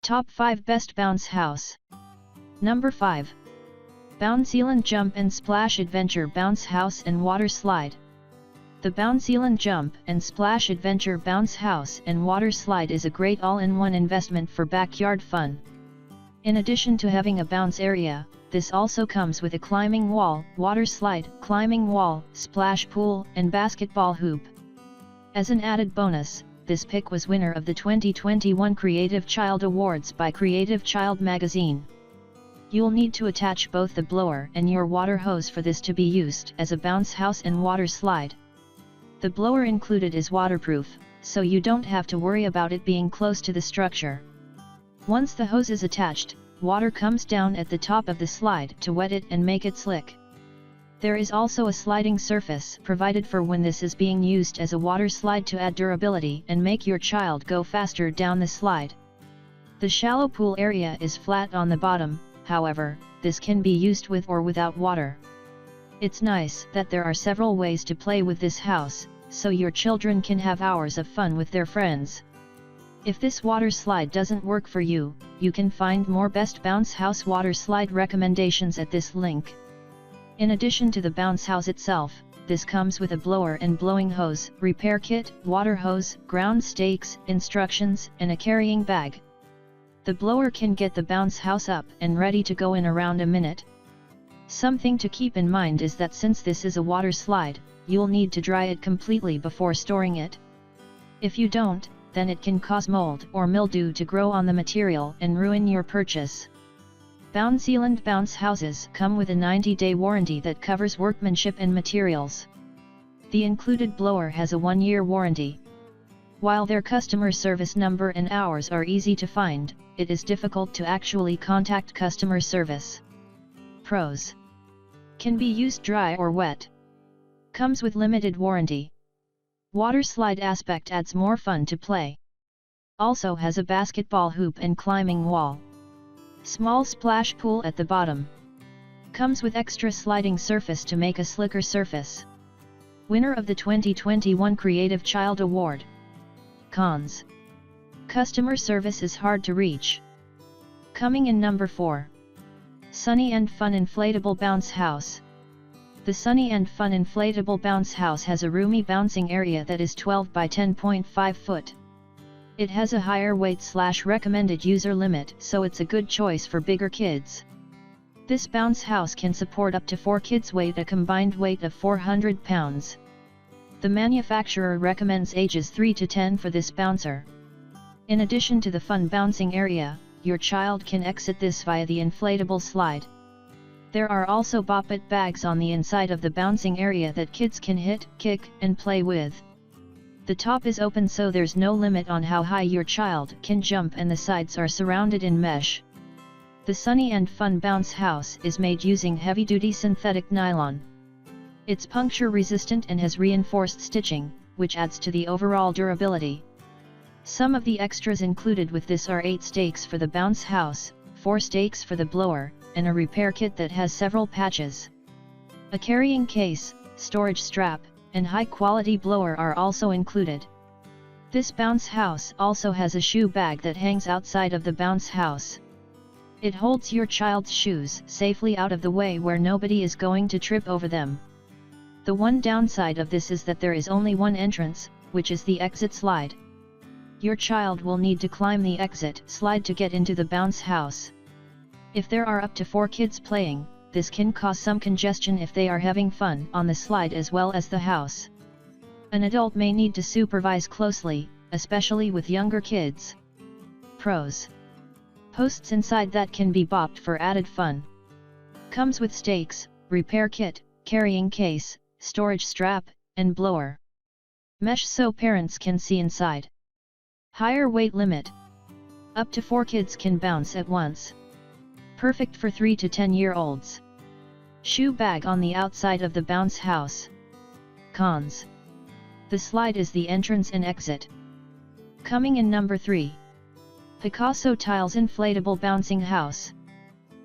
Top 5 Best Bounce House. Number 5. Bounceland Jump and Splash Adventure Bounce House and Water Slide. The Bounceland Jump and Splash Adventure Bounce House and Water Slide is a great all-in-one investment for backyard fun. In addition to having a bounce area, this also comes with a climbing wall, water slide, climbing wall, splash pool, and basketball hoop. As an added bonus, this pick was winner of the 2021 Creative Child Awards by Creative Child magazine. You'll need to attach both the blower and your water hose for this to be used as a bounce house and water slide. The blower included is waterproof, so you don't have to worry about it being close to the structure. Once the hose is attached, water comes down at the top of the slide to wet it and make it slick. There is also a sliding surface provided for when this is being used as a water slide to add durability and make your child go faster down the slide. The shallow pool area is flat on the bottom, however, this can be used with or without water. It's nice that there are several ways to play with this house, so your children can have hours of fun with their friends. If this water slide doesn't work for you, you can find more best bounce house water slide recommendations at this link. In addition to the bounce house itself, this comes with a blower and blowing hose, repair kit, water hose, ground stakes, instructions, and a carrying bag. The blower can get the bounce house up and ready to go in around a minute. Something to keep in mind is that since this is a water slide, you'll need to dry it completely before storing it. If you don't, then it can cause mold or mildew to grow on the material and ruin your purchase. Bounceland bounce houses come with a 90-day warranty that covers workmanship and materials. The included blower has a 1-year warranty. While their customer service number and hours are easy to find, it is difficult to actually contact customer service. Pros: can be used dry or wet. Comes with limited warranty. Water slide aspect adds more fun to play. Also has a basketball hoop and climbing wall. Small splash pool at the bottom. Comes with extra sliding surface to make a slicker surface. Winner of the 2021 Creative Child Award. Cons: customer service is hard to reach. Coming in number 4. Sunny and Fun Inflatable Bounce House. The Sunny and Fun Inflatable Bounce House has a roomy bouncing area that is 12 by 10.5 foot. It has a higher weight/recommended user limit, so it's a good choice for bigger kids. This bounce house can support up to 4 kids' weight, a combined weight of 400 pounds. The manufacturer recommends ages 3 to 10 for this bouncer. In addition to the fun bouncing area, your child can exit this via the inflatable slide. There are also Bop It bags on the inside of the bouncing area that kids can hit, kick, and play with. The top is open, so there's no limit on how high your child can jump, and the sides are surrounded in mesh. The Sunny and Fun Bounce House is made using heavy-duty synthetic nylon. It's puncture resistant and has reinforced stitching, which adds to the overall durability. Some of the extras included with this are 8 stakes for the bounce house, 4 stakes for the blower, and a repair kit that has several patches. A carrying case, storage strap, and high-quality blower are also included. This bounce house also has a shoe bag that hangs outside of the bounce house. It holds your child's shoes safely out of the way where nobody is going to trip over them. The one downside of this is that there is only one entrance, which is the exit slide. Your child will need to climb the exit slide to get into the bounce house. If there are up to 4 kids playing, this can cause some congestion if they are having fun on the slide as well as the house. An adult may need to supervise closely, especially with younger kids. Pros: posts inside that can be bopped for added fun. Comes with stakes, repair kit, carrying case, storage strap, and blower. Mesh so parents can see inside. Higher weight limit. Up to 4 kids can bounce at once. Perfect for 3 to 10-year-olds. Shoe bag on the outside of the bounce house. Cons: the slide is the entrance and exit. Coming in number 3. PicassoTiles Inflatable Bouncing House.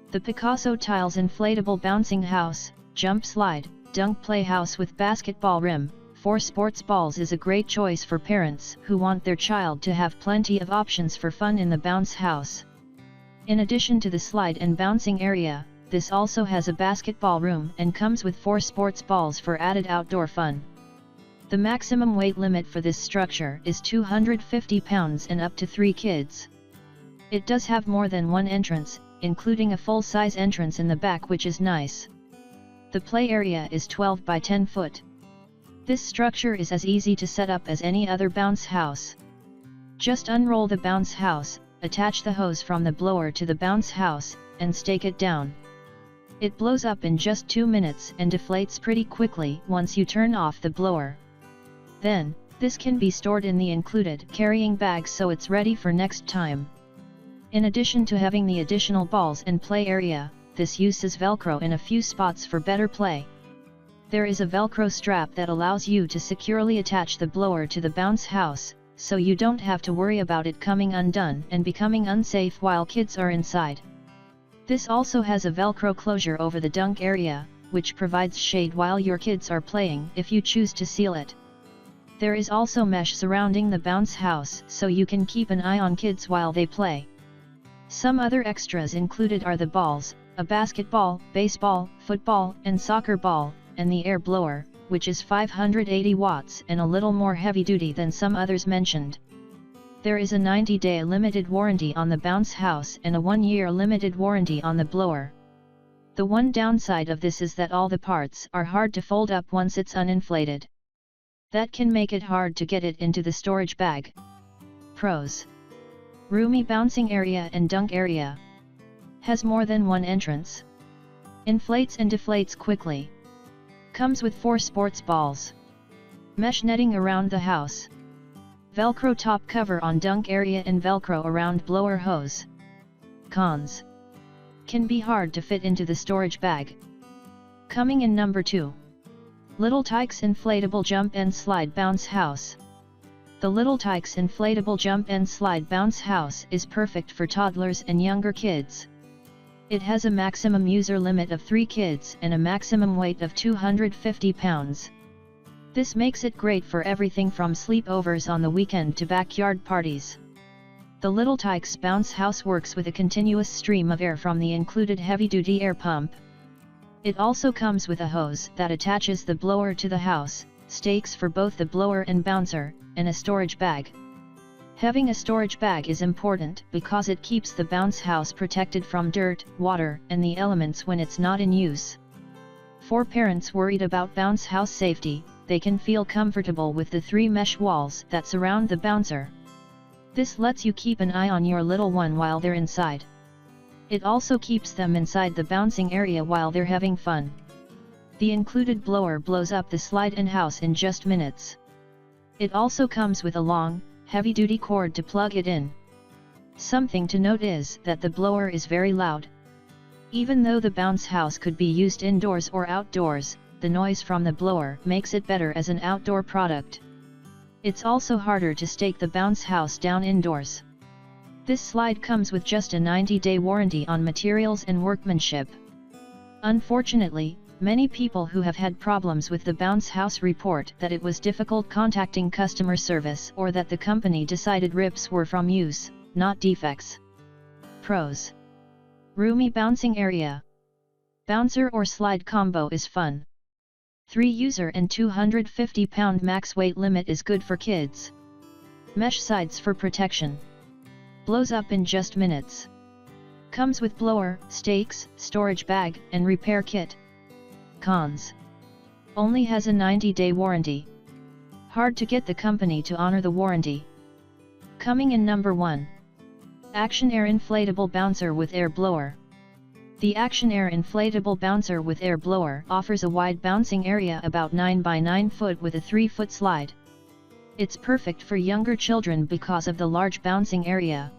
The PicassoTiles Inflatable Bouncing House, Jump Slide, Dunk Playhouse with basketball rim, 4 sports balls is a great choice for parents who want their child to have plenty of options for fun in the bounce house. In addition to the slide and bouncing area, this also has a basketball room and comes with 4 sports balls for added outdoor fun. The maximum weight limit for this structure is 250 pounds and up to 3 kids. It does have more than one entrance, including a full-size entrance in the back, which is nice. The play area is 12 by 10 foot. This structure is as easy to set up as any other bounce house. Just unroll the bounce house, attach the hose from the blower to the bounce house, and stake it down. It blows up in just 2 minutes and deflates pretty quickly once you turn off the blower. Then, this can be stored in the included carrying bag so it's ready for next time. In addition to having the additional balls and play area, this uses Velcro in a few spots for better play. There is a Velcro strap that allows you to securely attach the blower to the bounce house, so you don't have to worry about it coming undone and becoming unsafe while kids are inside. This also has a Velcro closure over the dunk area, which provides shade while your kids are playing if you choose to seal it. There is also mesh surrounding the bounce house so you can keep an eye on kids while they play. Some other extras included are the balls, a basketball, baseball, football, and soccer ball, and the air blower, which is 580 watts and a little more heavy-duty than some others mentioned. There is a 90-day limited warranty on the bounce house and a 1-year limited warranty on the blower. The one downside of this is that all the parts are hard to fold up once it's uninflated. That can make it hard to get it into the storage bag. Pros: roomy bouncing area and dunk area. Has more than one entrance. Inflates and deflates quickly. Comes with 4 sports balls. Mesh netting around the house. Velcro top cover on dunk area and Velcro around blower hose. Cons: can be hard to fit into the storage bag. Coming in number 2. Little Tikes Inflatable Jump and Slide Bounce House. The Little Tikes Inflatable Jump and Slide Bounce House is perfect for toddlers and younger kids. It has a maximum user limit of 3 kids and a maximum weight of 250 pounds. This makes it great for everything from sleepovers on the weekend to backyard parties. The Little Tikes Bounce House works with a continuous stream of air from the included heavy-duty air pump. It also comes with a hose that attaches the blower to the house, stakes for both the blower and bouncer, and a storage bag. Having a storage bag is important because it keeps the bounce house protected from dirt, water, and the elements when it's not in use. For parents worried about bounce house safety, they can feel comfortable with the 3 mesh walls that surround the bouncer. This lets you keep an eye on your little one while they're inside. It also keeps them inside the bouncing area while they're having fun. The included blower blows up the slide and house in just minutes. It also comes with a long, heavy-duty cord to plug it in. Something to note is that the blower is very loud. Even though the bounce house could be used indoors or outdoors, the noise from the blower makes it better as an outdoor product. It's also harder to stake the bounce house down indoors. This slide comes with just a 90-day warranty on materials and workmanship. Unfortunately, many people who have had problems with the bounce house report that it was difficult contacting customer service or that the company decided rips were from use, not defects. Pros: roomy bouncing area. Bouncer or slide combo is fun. 3 user and 250 pound max weight limit is good for kids. Mesh sides for protection. Blows up in just minutes. Comes with blower, stakes, storage bag, and repair kit. Cons: only has a 90-day warranty. Hard to get the company to honor the warranty. Coming in number 1. Action Air Inflatable Bouncer with Air Blower. The Action Air Inflatable Bouncer with Air Blower offers a wide bouncing area about 9 by 9 foot with a 3-foot slide. It's perfect for younger children because of the large bouncing area.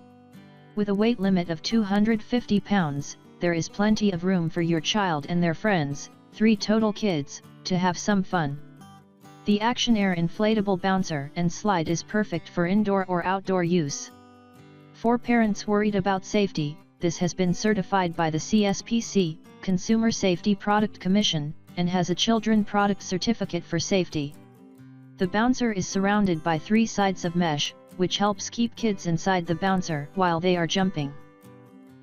With a weight limit of 250 pounds, there is plenty of room for your child and their friends, 3 total kids, to have some fun. The Action Air Inflatable Bouncer and Slide is perfect for indoor or outdoor use. For parents worried about safety, this has been certified by the CSPC, Consumer Safety Product Commission, and has a Children Product Certificate for Safety. The bouncer is surrounded by 3 sides of mesh, which helps keep kids inside the bouncer while they are jumping.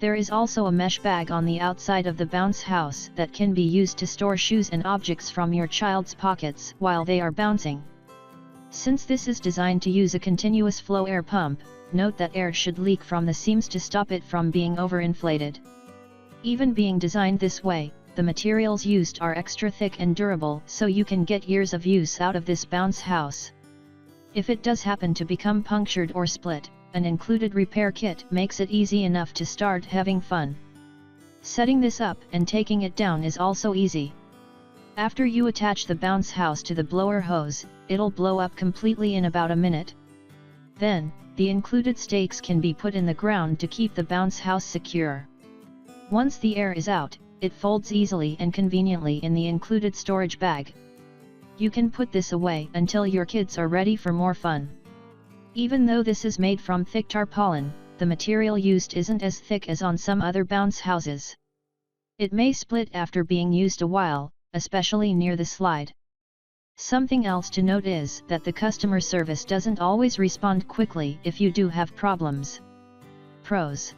There is also a mesh bag on the outside of the bounce house that can be used to store shoes and objects from your child's pockets while they are bouncing. Since this is designed to use a continuous flow air pump, note that air should leak from the seams to stop it from being overinflated. Even being designed this way, the materials used are extra thick and durable, so you can get years of use out of this bounce house. If it does happen to become punctured or split, an included repair kit makes it easy enough to start having fun. Setting this up and taking it down is also easy. After you attach the bounce house to the blower hose, it'll blow up completely in about a minute. Then, the included stakes can be put in the ground to keep the bounce house secure. Once the air is out, it folds easily and conveniently in the included storage bag. You can put this away until your kids are ready for more fun. Even though this is made from thick tarpaulin, the material used isn't as thick as on some other bounce houses. It may split after being used a while, especially near the slide. Something else to note is that the customer service doesn't always respond quickly if you do have problems. Pros: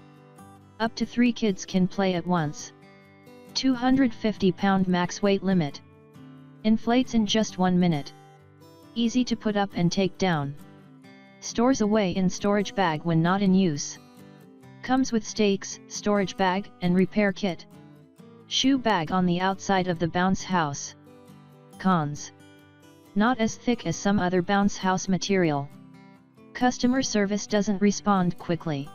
up to 3 kids can play at once. 250-pound max weight limit. Inflates in just 1 minute. Easy to put up and take down. Stores away in storage bag when not in use. Comes with stakes, storage bag, and repair kit. Shoe bag on the outside of the bounce house. Cons: not as thick as some other bounce house material. Customer service doesn't respond quickly.